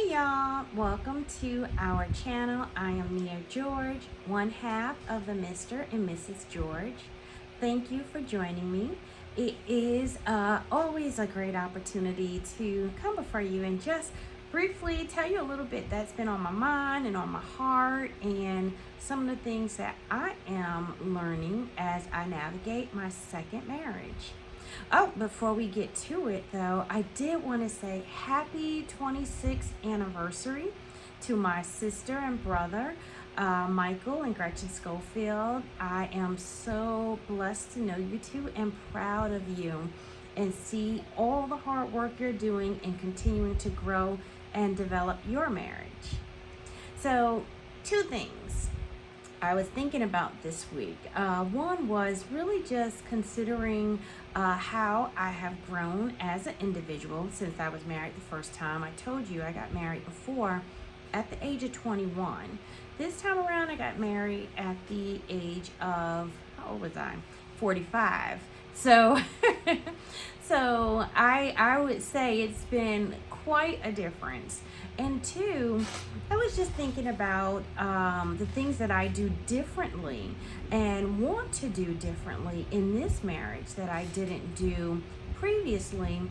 Hey y'all, welcome to our channel. I am Mia George, one half of the Mr. and Mrs. George. Thank you for joining me. It is always a great opportunity to come before you and just briefly tell you a little bit that's been on my mind and on my heart and some of the things that I am learning as I navigate my second marriage. Oh, before we get to it though, I did want to say happy 26th anniversary to my sister and brother, Michael and Gretchen Schofield. I am so blessed to know you two and proud of you and see all the hard work you're doing and continuing to grow and develop your marriage. So, two things I was thinking about this week. One was really just considering how I have grown as an individual since I was married the first time. I told you I got married before at the age of 21. This time around, I got married at the age of, how old was I? 45. So, so I would say it's been quite a difference. And two, I was just thinking about the things that I do differently and want to do differently in this marriage that I didn't do previously,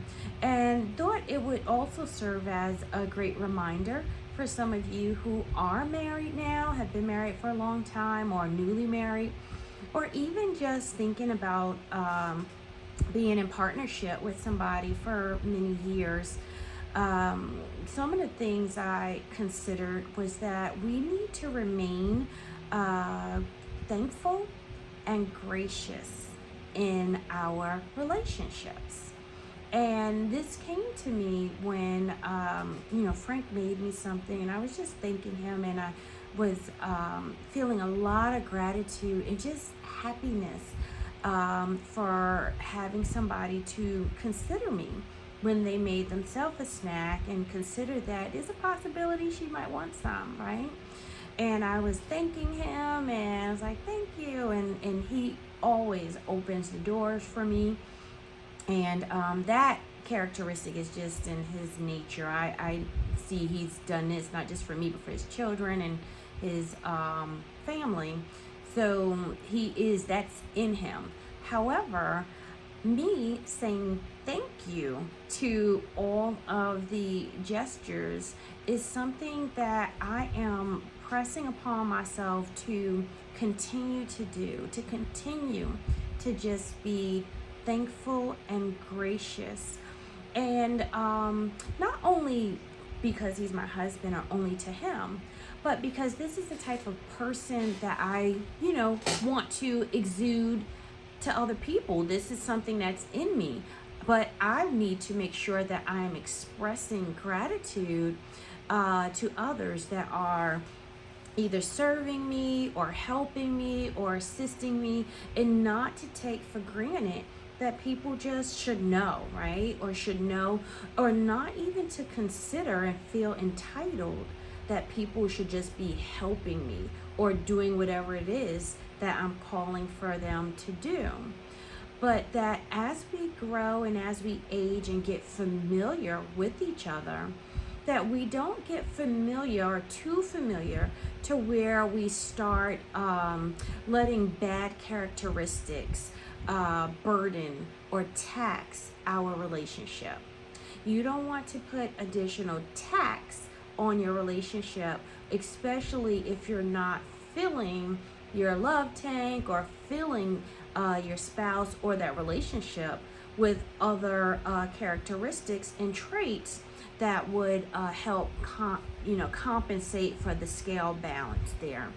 and thought it would also serve as a great reminder for some of you who are married now, have been married for a long time, or newly married, or even just thinking about being in partnership with somebody for many years. Some of the things I considered was that we need to remain thankful and gracious in our relationships. And this came to me when, Frank made me something, and I was just thanking him, and I was feeling a lot of gratitude and just happiness for having somebody to consider me when they made themselves a snack and consider that is a possibility she might want some, right? And I was thanking him and I was like, thank you. And he always opens the doors for me. And that characteristic is just in his nature. I see he's done this not just for me, but for his children and his family. So that's in him. However, me saying thank you to all of the gestures is something that I am pressing upon myself to continue to do, to continue to just be thankful and gracious. And not only because he's my husband or only to him, but because this is the type of person that I, want to exude to other people. This is something that's in me, but I need to make sure that I'm expressing gratitude to others that are either serving me or helping me or assisting me, and not to take for granted that people just should know, right? Or should know, or not even to consider and feel entitled that people should just be helping me or doing whatever it is that I'm calling for them to do. But that as we grow and as we age and get familiar with each other, that we don't get familiar or too familiar to where we start letting bad characteristics burden or tax our relationship. You don't want to put additional tax on your relationship, especially if you're not filling your love tank or filling your spouse or that relationship with other characteristics and traits that would help compensate for the scale balance there.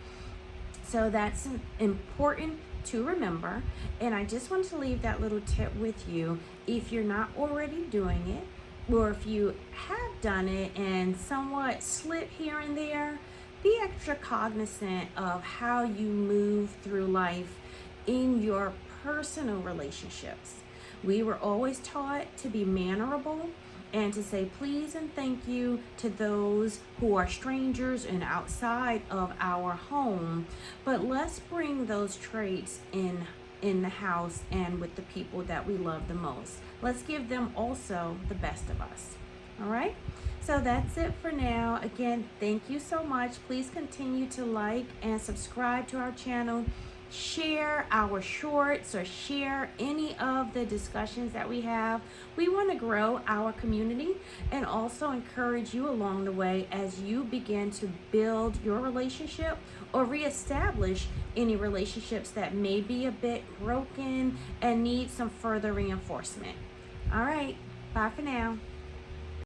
So that's important to remember, and I just want to leave that little tip with you. If you're not already doing it, or if you have done it and somewhat slip here and there, be extra cognizant of how you move through life in your personal relationships. We were always taught to be mannerable and to say please and thank you to those who are strangers and outside of our home. But let's bring those traits in the house and with the people that we love the most. Let's give them also the best of us. All right. So that's it for now. Again, thank you so much. Please continue to like and subscribe to our channel. Share our shorts or share any of the discussions that we have. We want to grow our community and also encourage you along the way as you begin to build your relationship or reestablish any relationships that may be a bit broken and need some further reinforcement. All right. Bye for now.